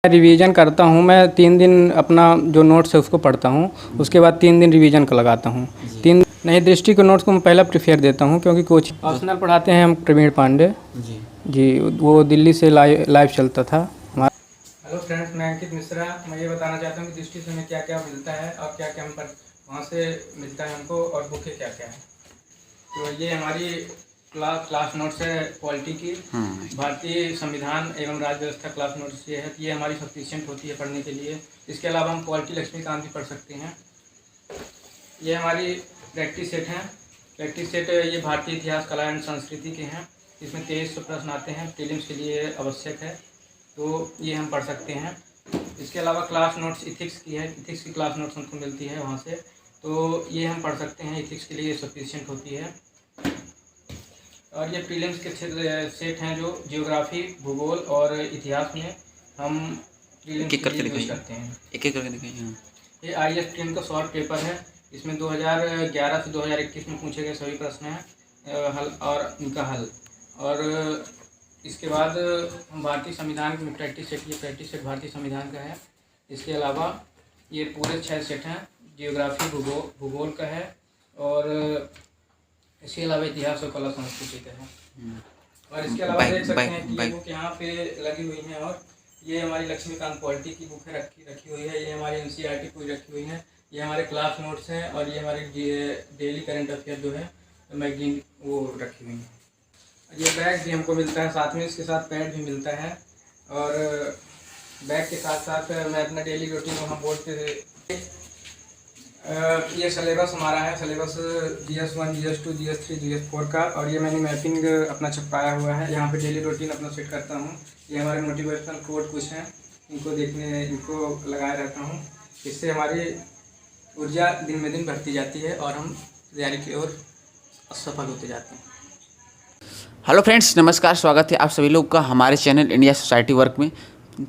Revision करता हूँ मैं 3 दिन अपना जो नोट्स है उसको पढ़ता हूँ, उसके बाद 3 दिन रिवीजन का लगाता हूँ। तीन नहीं, दृष्टि के नोट्स को मैं पहला प्रेफर देता हूँ क्योंकि कोचिंग ऑप्शनल पढ़ाते हैं हम प्रवीण पांडे जी, वो दिल्ली से लाइव चलता था हमारा। हेलो फ्रेंड्स, मैं अंकित मिश्रा। मैं ये बताना चाहता हूँ कि दृष्टि से हमें क्या क्या मिलता है और क्या क्या हम पर वहाँ से मिलता है हमको और बुकें क्या क्या है। तो ये हमारी क्लास नोट्स है क्वालिटी की, भारतीय संविधान एवं राज्य व्यवस्था क्लास नोट्स ये है। ये हमारी सफिशिएंट होती है पढ़ने के लिए। इसके अलावा हम क्वालिटी लक्ष्मीकांत भी पढ़ सकते हैं। ये हमारी प्रैक्टिस सेट हैं। प्रैक्टिस सेट ये भारतीय इतिहास, कला एवं संस्कृति के हैं। इसमें 2300 प्रश्न आते हैं, प्रीलिम्स के लिए आवश्यक है, तो ये हम पढ़ सकते हैं। इसके अलावा क्लास नोट्स इथिक्स की है, इथिक्स की क्लास नोट्स हमको मिलती है वहाँ से, तो ये हम पढ़ सकते हैं। इथिक्स के लिए सफिशिएंट होती है। और ये प्रीलिम्स के सेट हैं जो जियोग्राफी, भूगोल और इतिहास में हम प्रीलिम्स के लिए यूज करते हैं। एक एक करके दिखाइए। ये IAS स्ट्रीम का शॉर्ट पेपर है। इसमें 2011 से 2021 में पूछे गए सभी प्रश्न हैं हल और इनका हल। और इसके बाद हम भारतीय संविधान में प्रैक्टिस सेट, ये प्रैक्टिस सेट भारतीय संविधान का है। इसके अलावा ये पूरे 6 सेट हैं, जियोग्राफी, भूगोल का है और इसके अलावा इतिहास और कला संस्कृति का है। और इसके अलावा देख सकते हैं कि ये बुक यहाँ पे लगी हुई है। और ये हमारी लक्ष्मीकांत क्वालिटी की बुक है, रखी हुई है। ये हमारी NCERT पूरी रखी हुई है। ये हमारे क्लास नोट्स हैं और ये हमारी डेली करंट अफेयर जो है मैगजीन वो रखी हुई है। ये बैग भी हमको मिलता है साथ में, इसके साथ पैड भी मिलता है। और बैग के साथ साथ मैं अपना डेली रूटीन वहाँ बोर्ड पे ये सिलेबस हमारा है, syllabus GS1, GS2, GS3, GS4 का। और ये मैंने मैपिंग अपना छपवाया हुआ है। यहाँ पे डेली रूटीन अपना सेट करता हूँ। ये हमारे मोटिवेशनल कोड कुछ हैं, इनको लगाए रहता हूँ। इससे हमारी ऊर्जा दिन में दिन बढ़ती जाती है और हम तैयारी की ओर सफल होते जाते हैं। हेलो फ्रेंड्स, नमस्कार। स्वागत है आप सभी लोग का हमारे चैनल इंडिया सोसाइटी वर्क में।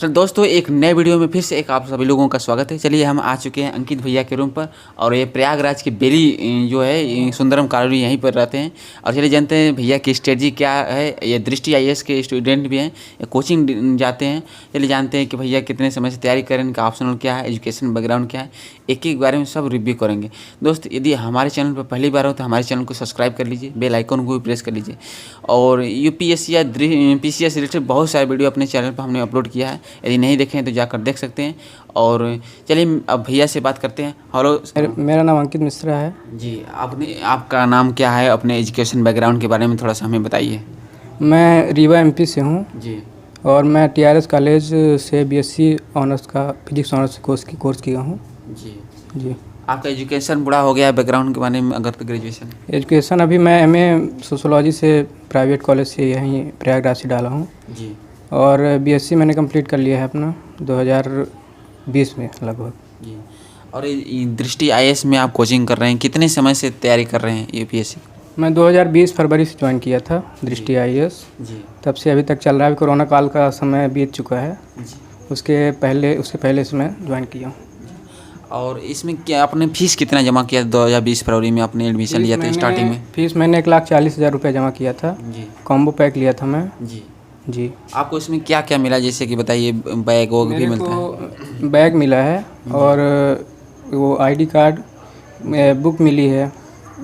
तो दोस्तों, एक नए वीडियो में फिर से एक आप सभी लोगों का स्वागत है। चलिए, हम आ चुके हैं अंकित भैया के रूम पर और ये प्रयागराज की बेली जो है सुंदरम कॉलोनी यहीं पर रहते हैं। और चलिए जानते हैं भैया की स्ट्रेटजी क्या है। ये दृष्टि IAS के स्टूडेंट भी हैं, ये कोचिंग जाते हैं। चलिए जानते हैं कि भैया कितने समय से तैयारी करें, इनका ऑप्शनल क्या है, एजुकेशन बैकग्राउंड क्या है, एक एक बारे में सब रिव्यू करेंगे। दोस्त, यदि हमारे चैनल पर पहली बार हो तो हमारे चैनल को सब्सक्राइब कर लीजिए, बेल आइकन को भी प्रेस कर लीजिए। और UPSC या PCS रिलेटेड बहुत सारे वीडियो अपने चैनल पर हमने अपलोड किया है, यदि नहीं देखें तो जाकर देख सकते हैं। और चलिए अब भैया से बात करते हैं। हेलो, मेरा नाम अंकित मिश्रा है जी। आपका नाम क्या है? अपने एजुकेशन बैकग्राउंड के बारे में थोड़ा सा हमें बताइए। मैं रीवा MP से हूँ जी। और मैं TRS कॉलेज से BSc ऑनर्स का फिजिक्स ऑनर्स कोर्स किया हूँ जी। आपका एजुकेशन पूरा हो गया है? बैकग्राउंड के बारे में अगर तो ग्रेजुएशन एजुकेशन अभी मैं MA सोशोलॉजी से प्राइवेट कॉलेज से यहीं प्रयागराज से डाला हूँ जी। और BSc मैंने कंप्लीट कर लिया है अपना 2020 में लगभग जी। और दृष्टि IAS में आप कोचिंग कर रहे हैं, कितने समय से तैयारी कर रहे हैं UPSC? मैं 2020 फरवरी से ज्वाइन किया था दृष्टि IAS जी। तब से अभी तक चल रहा है। अभी कोरोना काल का समय बीत चुका है जी। उसके पहले से मैं ज्वाइन किया हूँ। और इसमें क्या आपने फ़ीस कितना जमा किया? 2020 फरवरी में आपने एडमिशन लिया था स्टार्टिंग में? फीस मैंने 1,40,000 रुपये जमा किया था जी। कॉम्बो पैक लिया था मैं जी। आपको इसमें क्या क्या मिला, जैसे कि बताइए? बैग वोग भी मिलता है? बैग मिला है और वो ID कार्ड, बुक मिली है,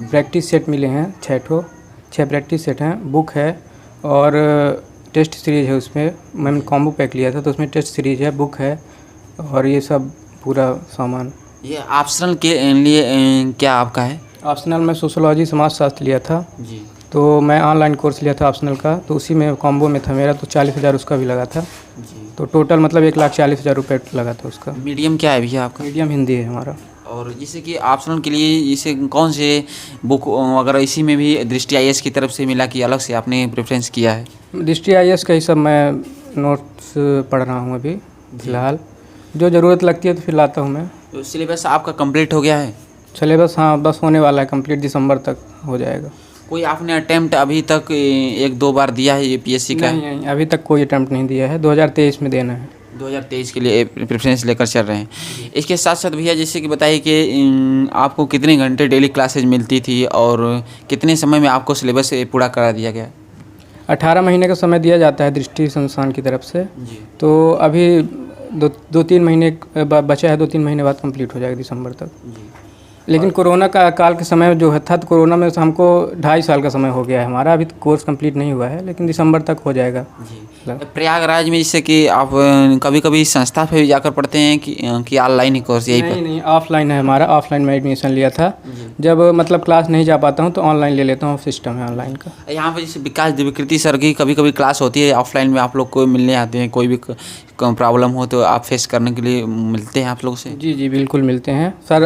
प्रैक्टिस सेट मिले हैं 6 प्रैक्टिस सेट हैं, बुक है और टेस्ट सीरीज है। उसमें मैंने कॉम्बो पैक लिया था तो उसमें टेस्ट सीरीज है, बुक है और ये सब पूरा सामान। ये ऑप्शनल के लिए क्या आपका है? ऑप्शनल में सोशोलॉजी समाजशास्त्र लिया था जी। तो मैं ऑनलाइन कोर्स लिया था ऑप्शनल का, तो उसी में कॉम्बो में था मेरा, तो 40,000 उसका भी लगा था जी। तो टोटल मतलब 1,40,000 रुपये लगा था उसका। मीडियम क्या है भैया आपका? मीडियम हिंदी है हमारा। और जैसे कि ऑप्शनल के लिए जैसे कौन से बुक अगर इसी में भी दृष्टि IAS की तरफ से मिला कि अलग से आपने प्रेफरेंस किया है? दृष्टि IAS का ही सब मैं नोट्स पढ़ रहा हूँ अभी फ़िलहाल, जो ज़रूरत लगती है तो फिर लाता हूँ मैं। तो सिलेबस आपका कंप्लीट हो गया है? सिलेबस हाँ, बस होने वाला है कंप्लीट, दिसंबर तक हो जाएगा। कोई आपने अटेम्प्ट अभी तक 1-2 बार दिया है UPSC का? नहीं, अभी तक कोई अटेम्प्ट नहीं दिया है, 2023 में देना है। 2023 के लिए प्रेफरेंस लेकर चल रहे हैं। इसके साथ साथ भैया जैसे कि बताइए कि आपको कितने घंटे डेली क्लासेज मिलती थी और कितने समय में आपको सिलेबस पूरा करा दिया गया? 18 महीने का समय दिया जाता है दृष्टि संस्थान की तरफ से। तो अभी दो तीन महीने बचा है, 2-3 महीने बाद कंप्लीट हो जाएगा दिसंबर तक। लेकिन कोरोना का काल के समय जो था, तो कोरोना में हमको 2.5 साल का समय हो गया है हमारा, अभी कोर्स कंप्लीट नहीं हुआ है, लेकिन दिसंबर तक हो जाएगा। प्रयागराज में जैसे कि आप कभी कभी संस्था पे भी जाकर पढ़ते हैं कि ऑनलाइन ही कोर्स यही पर? नहीं, ऑफलाइन है हमारा। ऑफलाइन में एडमिशन लिया था। जब मतलब क्लास नहीं जा पाता हूँ तो ऑनलाइन ले लेता हूँ, सिस्टम है ऑनलाइन का। यहाँ पर जैसे विकास विकृति सर की कभी कभी क्लास होती है ऑफलाइन में, आप लोग को मिलने आते हैं, कोई भी प्रॉब्लम हो तो आप फेस करने के लिए मिलते हैं आप लोग से? जी बिल्कुल मिलते हैं सर।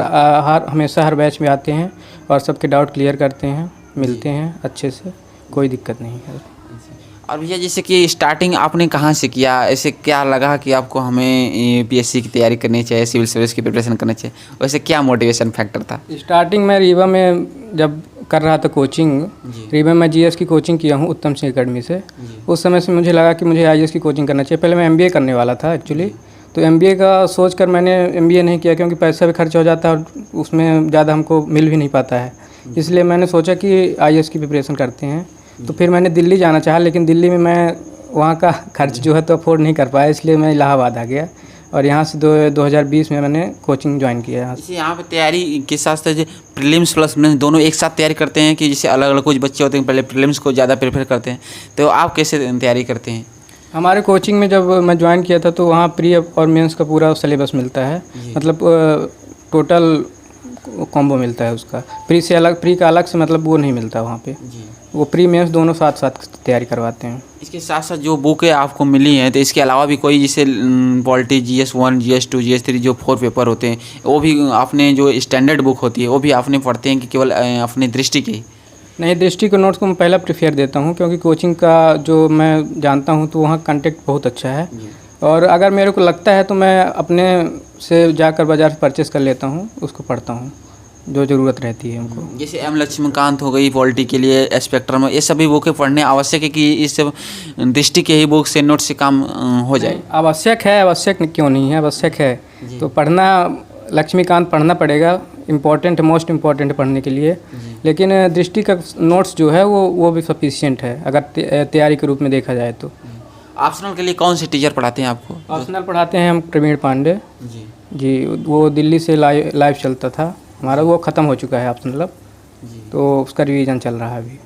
हमेशा हर बैच में आते हैं और सबके डाउट क्लियर करते हैं, मिलते हैं अच्छे से, कोई दिक्कत नहीं है। और भैया जैसे कि स्टार्टिंग आपने कहाँ से किया, ऐसे क्या लगा कि आपको हमें पीएससी की तैयारी करनी चाहिए, सिविल सर्विस की प्रिपरेशन करनी चाहिए, वैसे क्या मोटिवेशन फैक्टर था? स्टार्टिंग में रीवा में जब कर रहा था कोचिंग, रीवा में जीएस की कोचिंग किया हूँ उत्तम सिंह अकेडमी से। उस समय से मुझे लगा कि मुझे आईएएस की कोचिंग करना चाहिए। पहले मैं एमबीए करने वाला था एक्चुअली, तो एमबीए का सोच कर मैंने एमबीए नहीं किया, क्योंकि पैसा भी खर्च हो जाता है और उसमें ज़्यादा हमको मिल भी नहीं पाता है। इसलिए मैंने सोचा कि आईएएस की प्रिपरेशन करते हैं। तो फिर मैंने दिल्ली जाना चाहा, लेकिन दिल्ली में मैं वहाँ का खर्च जो है तो अफोर्ड नहीं कर पाया, इसलिए मैं इलाहाबाद आ गया और यहाँ से 2020 में मैंने कोचिंग ज्वाइन किया यहाँ से। जैसे यहाँ पे तैयारी के साथ साथ प्रीलिम्स प्लस मेंस दोनों एक साथ तैयारी करते हैं कि जैसे अलग अलग कुछ बच्चे होते हैं पहले प्रीलिम्स को ज़्यादा प्रेफर करते हैं, तो आप कैसे तैयारी करते हैं? हमारे कोचिंग में जब मैं ज्वाइन किया था तो वहाँ प्री और मेंस का पूरा सिलेबस मिलता है, मतलब टोटल कॉम्बो मिलता है उसका। प्री का अलग से मतलब वो नहीं मिलता वहाँ पे, वो प्री मेंस दोनों साथ साथ तैयारी करवाते हैं। इसके साथ साथ जो बुकें आपको मिली हैं, तो इसके अलावा भी कोई जैसे पॉलिटी GS1 GS2 GS3 जो 4 पेपर होते हैं, वो भी आपने जो स्टैंडर्ड बुक होती है वो भी आपने पढ़ते हैं कि केवल अपनी दृष्टि की? नहीं, दृष्टि के नोट्स को मैं पहला प्रेफर देता हूँ, क्योंकि कोचिंग का जो मैं जानता हूँ तो वहाँ कंटेक्ट बहुत अच्छा है। और अगर मेरे को लगता है तो मैं अपने से जाकर बाज़ार से परचेस कर लेता हूँ, उसको पढ़ता हूँ जो ज़रूरत रहती है हमको। जैसे एम लक्ष्मीकांत हो गई पॉलिटी के लिए, स्पेक्ट्रम, ये सभी बुकें पढ़ने आवश्यक है कि इस दृष्टि के ही बुक से नोट से काम हो जाए? आवश्यक है, आवश्यक क्यों नहीं है, आवश्यक है। तो पढ़ना, लक्ष्मीकांत पढ़ना पड़ेगा, इम्पॉर्टेंट, मोस्ट इम्पॉर्टेंट पढ़ने के लिए। लेकिन दृष्टि का नोट्स जो है वो भी सफिशिएंट है अगर तैयारी के रूप में देखा जाए तो। ऑप्शनल के लिए कौन से टीचर पढ़ाते हैं आपको? ऑप्शनल पढ़ाते हैं हम प्रवीण पांडे जी, वो दिल्ली से लाइव चलता था हमारा, वो ख़त्म हो चुका है ऑप्शनल अब, तो उसका रिवीजन चल रहा है अभी।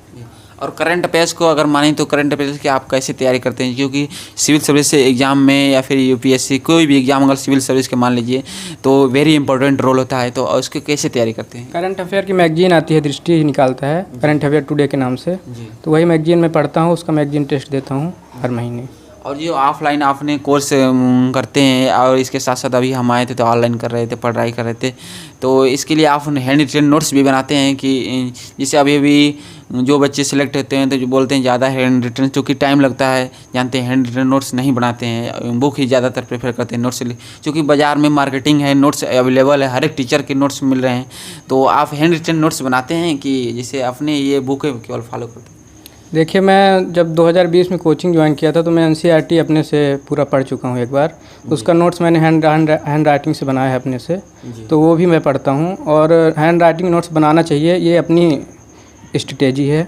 और करंट अफेयर्स को अगर मानें तो करंट अफेयर्स की आप कैसे तैयारी करते हैं? क्योंकि सिविल सर्विस से एग्ज़ाम में या फिर यूपीएससी कोई भी एग्ज़ाम अगर सिविल सर्विस के मान लीजिए तो वेरी इंपॉर्टेंट रोल होता है, तो उसकी कैसे तैयारी करते हैं? करंट अफेयर की मैगजीन आती है, दृष्टि निकालता है करंट अफेयर टुडे के नाम से, तो वही मैगजीन में पढ़ता हूँ, उसका मैगजीन टेस्ट देता हूँ हर महीने। और जो ऑफलाइन आपने कोर्स करते हैं और इसके साथ साथ अभी हम आए थे तो ऑनलाइन कर रहे थे, पढ़ाई कर रहे थे, तो इसके लिए आप हैंड रिटन नोट्स भी बनाते हैं कि जैसे अभी जो बच्चे सिलेक्ट होते हैं तो जो बोलते हैं ज़्यादा हैंड रिटन, चूँकि टाइम लगता है, जानते हैं हैंड रिटन नोट्स नहीं बनाते हैं, बुक ही ज़्यादातर प्रेफर करते हैं नोट्स, क्योंकि बाज़ार में मार्केटिंग है, नोट्स अवेलेबल है, हर एक टीचर के नोट्स मिल रहे हैं, तो आप हैंड रिटन नोट्स बनाते हैं कि जैसे अपने ये बुक केवल फॉलो करते हैं? देखिए, मैं जब 2020 में कोचिंग ज्वाइन किया था तो मैं एनसीईआरटी अपने से पूरा पढ़ चुका हूँ एक बार, उसका नोट्स मैंने हैंड राइटिंग से बनाया है अपने से, तो वो भी मैं पढ़ता हूँ। और हैंड राइटिंग नोट्स बनाना चाहिए, ये अपनी स्ट्रेटेजी है,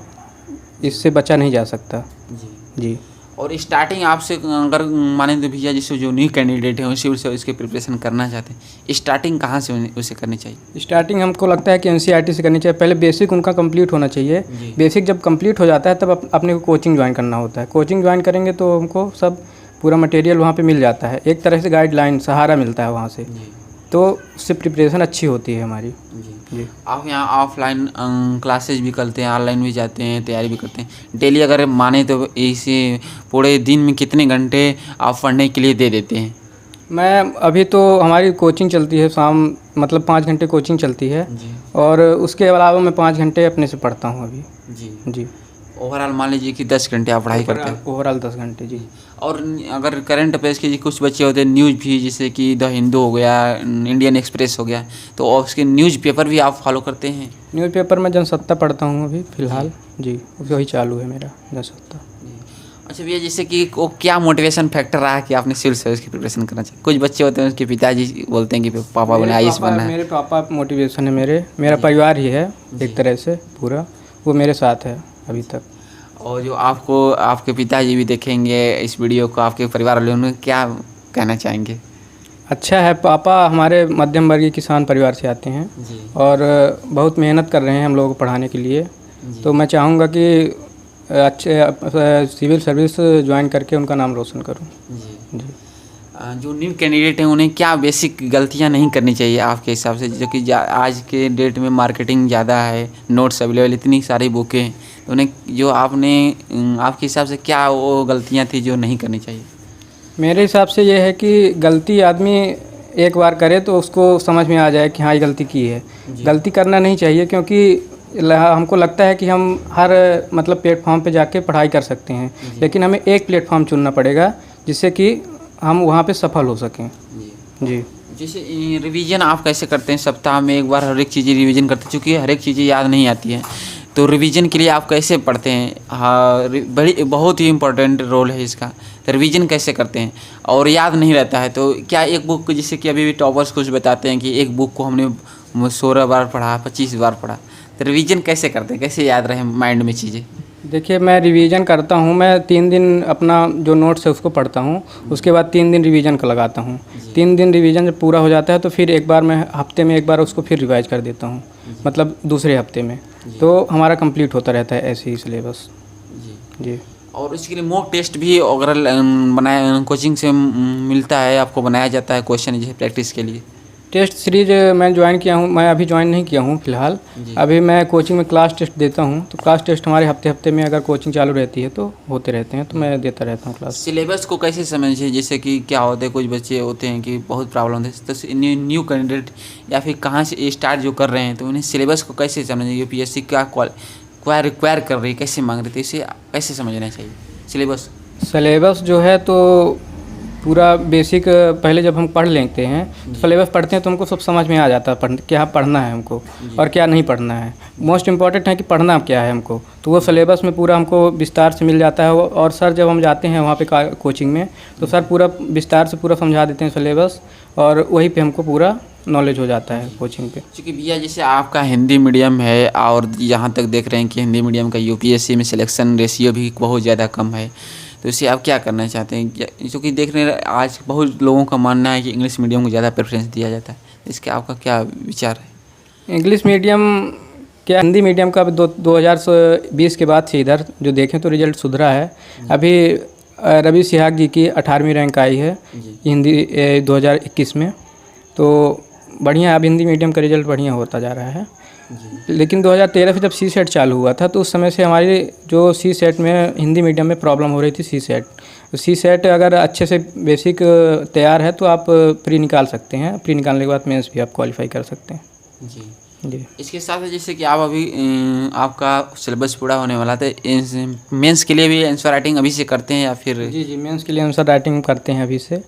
इससे बचा नहीं जा सकता जी। और स्टार्टिंग आपसे अगर माने तो भैया जैसे जो न्यू कैंडिडेट है सिविल सर्विस की प्रिपरेशन करना चाहते हैं, स्टार्टिंग कहाँ से उसे करनी चाहिए? स्टार्टिंग हमको लगता है कि एनसीईआरटी से करनी चाहिए। पहले बेसिक उनका कंप्लीट होना चाहिए, बेसिक जब कंप्लीट हो जाता है तब अपने को कोचिंग ज्वाइन करना होता है। कोचिंग ज्वाइन करेंगे तो हमको सब पूरा मटेरियल वहाँ पे मिल जाता है, एक तरह से गाइडलाइन सहारा मिलता है वहाँ से, तो उससे प्रिपरेशन अच्छी होती है हमारी जी। आप यहाँ ऑफलाइन क्लासेज भी करते हैं, ऑनलाइन भी जाते हैं, तैयारी भी करते हैं, डेली अगर माने तो इसे पूरे दिन में कितने घंटे आप पढ़ने के लिए दे देते हैं? मैं अभी तो हमारी कोचिंग चलती है शाम, मतलब 5 घंटे कोचिंग चलती है और उसके अलावा मैं 5 घंटे अपने से पढ़ता हूँ अभी जी। ओवरऑल मान लीजिए कि 10 घंटे आप पढ़ाई करते हैं? ओवरऑल 10 घंटे जी। और अगर करंट अफेयर्स के कुछ बच्चे होते हैं न्यूज़ भी, जैसे कि द हिंदू हो गया, इंडियन एक्सप्रेस हो गया, तो उसके न्यूज़ पेपर भी आप फॉलो करते हैं? न्यूज़ पेपर में जनसत्ता पढ़ता हूँ अभी फ़िलहाल जी, वही चालू है मेरा जनसत्ता। अच्छा भैया, जैसे कि वो क्या मोटिवेशन फैक्टर रहा कि आपने सिविल सर्विस की प्रिपरेशन करना चाहिए? कुछ बच्चे होते हैं उसके पिताजी बोलते हैं कि पापा बने आईएएस बनना है। मेरे पापा मोटिवेशन है, मेरा परिवार ही है एक तरह से पूरा, वो मेरे साथ है अभी तक। और जो आपको आपके पिताजी भी देखेंगे इस वीडियो को, आपके परिवार वाले, उन्हें क्या कहना चाहेंगे? अच्छा है। पापा हमारे मध्यम वर्गीय किसान परिवार से आते हैं जी और बहुत मेहनत कर रहे हैं हम लोगों को पढ़ाने के लिए। तो मैं चाहूँगा कि अच्छे सिविल सर्विस ज्वाइन करके उनका नाम रोशन करूँ। जी जी। जो न्यू कैंडिडेट हैं उन्हें क्या बेसिक गलतियां नहीं करनी चाहिए आपके हिसाब से, जो कि आज के डेट में मार्केटिंग ज़्यादा है, नोट्स अवेलेबल, इतनी सारी बुकें हैं, तो उन्हें जो आपके हिसाब से क्या वो गलतियां थी जो नहीं करनी चाहिए? मेरे हिसाब से ये है कि गलती आदमी एक बार करे तो उसको समझ में आ जाए कि हाँ ये गलती की है। गलती करना नहीं चाहिए, क्योंकि हमको लगता है कि हम हर मतलब प्लेटफॉर्म पे जाके पढ़ाई कर सकते हैं, लेकिन हमें एक प्लेटफॉर्म चुनना पड़ेगा जिससे कि हम वहाँ पे सफल हो सकें। जी। जैसे रिवीजन आप कैसे करते हैं? सप्ताह में एक बार हर एक चीज़ें रिवीजन करते हैं, चूँकि हर एक चीज़ें याद नहीं आती हैं, तो रिवीजन के लिए आप कैसे पढ़ते हैं? हाँ, बहुत ही इम्पोर्टेंट रोल है इसका। तो रिवीजन कैसे करते हैं और याद नहीं रहता है तो क्या एक बुक, जैसे कि अभी भी टॉपर्स कुछ बताते हैं कि एक बुक को हमने 16 बार पढ़ा, 25 बार पढ़ा, तो रिवीजन कैसे करते हैं, कैसे याद रहे माइंड में चीज़ें? देखिए, मैं रिवीजन करता हूँ। मैं 3 दिन अपना जो नोट्स है उसको पढ़ता हूँ, उसके बाद 3 दिन रिवीजन का लगाता हूँ। 3 दिन रिवीजन जब पूरा हो जाता है तो फिर एक बार मैं हफ्ते में एक बार उसको फिर रिवाइज कर देता हूँ, मतलब दूसरे हफ्ते में। तो हमारा कंप्लीट होता रहता है ऐसे ही सिलेबस। जी। और इसके लिए मॉक टेस्ट भी अगर कोचिंग से मिलता है, आपको बनाया जाता है क्वेश्चन जैसे प्रैक्टिस के लिए? टेस्ट सीरीज मैं ज्वाइन किया हूँ, मैं अभी ज्वाइन नहीं किया हूँ फ़िलहाल। अभी मैं कोचिंग में क्लास टेस्ट देता हूँ, तो क्लास टेस्ट हमारे हफ्ते में अगर कोचिंग चालू रहती है तो होते रहते हैं, तो मैं देता रहता हूँ क्लास। सिलेबस को कैसे समझिए? जैसे कि क्या होता है, कुछ बच्चे होते हैं कि बहुत प्रॉब्लम होती है, तो न्यू कैंडिडेट या फिर कहाँ से स्टार्ट जो कर रहे हैं, तो उन्हें सिलेबस को कैसे समझें? यूपीएससी क्या रिक्वायर कर रही है, कैसे मांग रही है, तो इसे कैसे समझना चाहिए सिलेबस जो है तो पूरा बेसिक पहले जब हम पढ़ लेते हैं, सिलेबस पढ़ते हैं तो हमको सब समझ में आ जाता है क्या पढ़ना है हमको और क्या नहीं पढ़ना है। मोस्ट इम्पॉर्टेंट है कि पढ़ना क्या है हमको, तो वो सिलेबस में पूरा हमको विस्तार से मिल जाता है। और सर जब हम जाते हैं वहाँ पे कोचिंग में, तो सर पूरा विस्तार से पूरा समझा देते हैं सिलेबस, और वहीं पे हमको पूरा नॉलेज हो जाता है कोचिंग पे। क्योंकि भैया जैसे आपका हिंदी मीडियम है और यहाँ तक देख रहे हैं कि हिंदी मीडियम का यूपीएससी में सिलेक्शन रेशियो भी बहुत ज़्यादा कम है, तो इसे आप क्या करना चाहते हैं? क्योंकि देख रहे हैं आज बहुत लोगों का मानना है कि इंग्लिश मीडियम को ज़्यादा प्रेफरेंस दिया जाता है, इसके आपका क्या विचार है? इंग्लिश मीडियम क्या हिंदी मीडियम का 2020 के बाद से इधर जो देखें तो रिजल्ट सुधरा है। अभी रवि सिहाग जी की 18वीं रैंक आई है हिंदी 2021 में, तो बढ़िया अब हिंदी मीडियम का रिजल्ट बढ़िया होता जा रहा है। लेकिन 2013 से जब सी सेट चालू हुआ था, तो उस समय से हमारी जो सी सेट में हिंदी मीडियम में प्रॉब्लम हो रही थी। सी सेट अगर अच्छे से बेसिक तैयार है तो आप प्री निकाल सकते हैं, प्री निकालने के बाद मेंस भी आप क्वालिफाई कर सकते हैं। जी। इसके साथ जैसे कि आप अभी आपका सिलेबस पूरा होने वाला था, मेंस के लिए भी आंसर राइटिंग अभी से करते हैं या फिर? जी, मेंस के लिए आंसर राइटिंग करते हैं अभी से।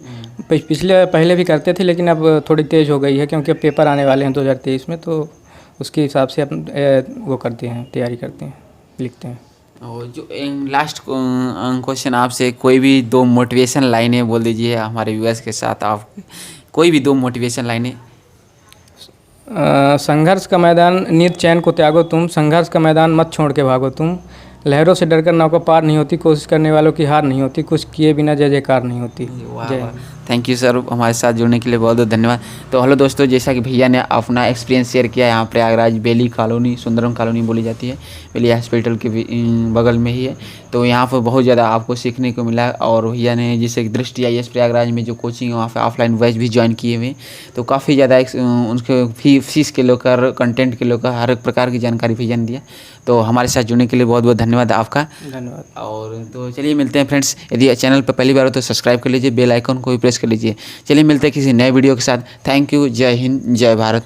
पहले भी करते थे, लेकिन अब थोड़ी तेज़ हो गई है क्योंकि अब पेपर आने वाले हैं 2023 में, तो उसके हिसाब से अपन वो करते हैं, तैयारी करते हैं, लिखते हैं। और जो लास्ट क्वेश्चन आपसे, कोई भी 2 मोटिवेशन लाइनें बोल दीजिए हमारे व्यूअर्स के साथ, आप कोई भी 2 मोटिवेशन लाइनें। संघर्ष का मैदान नींद चैन को त्यागो तुम, संघर्ष का मैदान मत छोड़ के भागो तुम, लहरों से डरकर नौका पार नहीं होती, कोशिश करने वालों की हार नहीं होती, कुछ किए बिना जय जयकार नहीं होती। जय। थैंक यू सर, हमारे साथ जुड़ने के लिए बहुत बहुत धन्यवाद। तो हेलो दोस्तों, जैसा कि भैया ने अपना एक्सपीरियंस शेयर किया, यहाँ प्रयागराज बेली कॉलोनी, सुंदरम कॉलोनी बोली जाती है, बेली हॉस्पिटल के बगल में ही है, तो यहाँ पर बहुत ज़्यादा आपको सीखने को मिला। और भैया ने जैसे दृष्टि IAS प्रयागराज में जो कोचिंग है वहाँ पर ऑफलाइन बैच भी ज्वाइन किए हुए, तो काफ़ी ज़्यादा उनके फीस के लेकर, कंटेंट के लेकर हर एक प्रकार की जानकारी भैया ने दिया। तो हमारे साथ जुड़ने के लिए बहुत बहुत धन्यवाद आपका। धन्यवाद। और तो चलिए मिलते हैं फ्रेंड्स, यदि चैनल पर पहली बार हो तो सब्सक्राइब कर लीजिए, बेल आइकन को भी प्रेस कर लीजिए। चलिए मिलते हैं किसी नए वीडियो के साथ। थैंक यू, जय हिंद, जय भारत।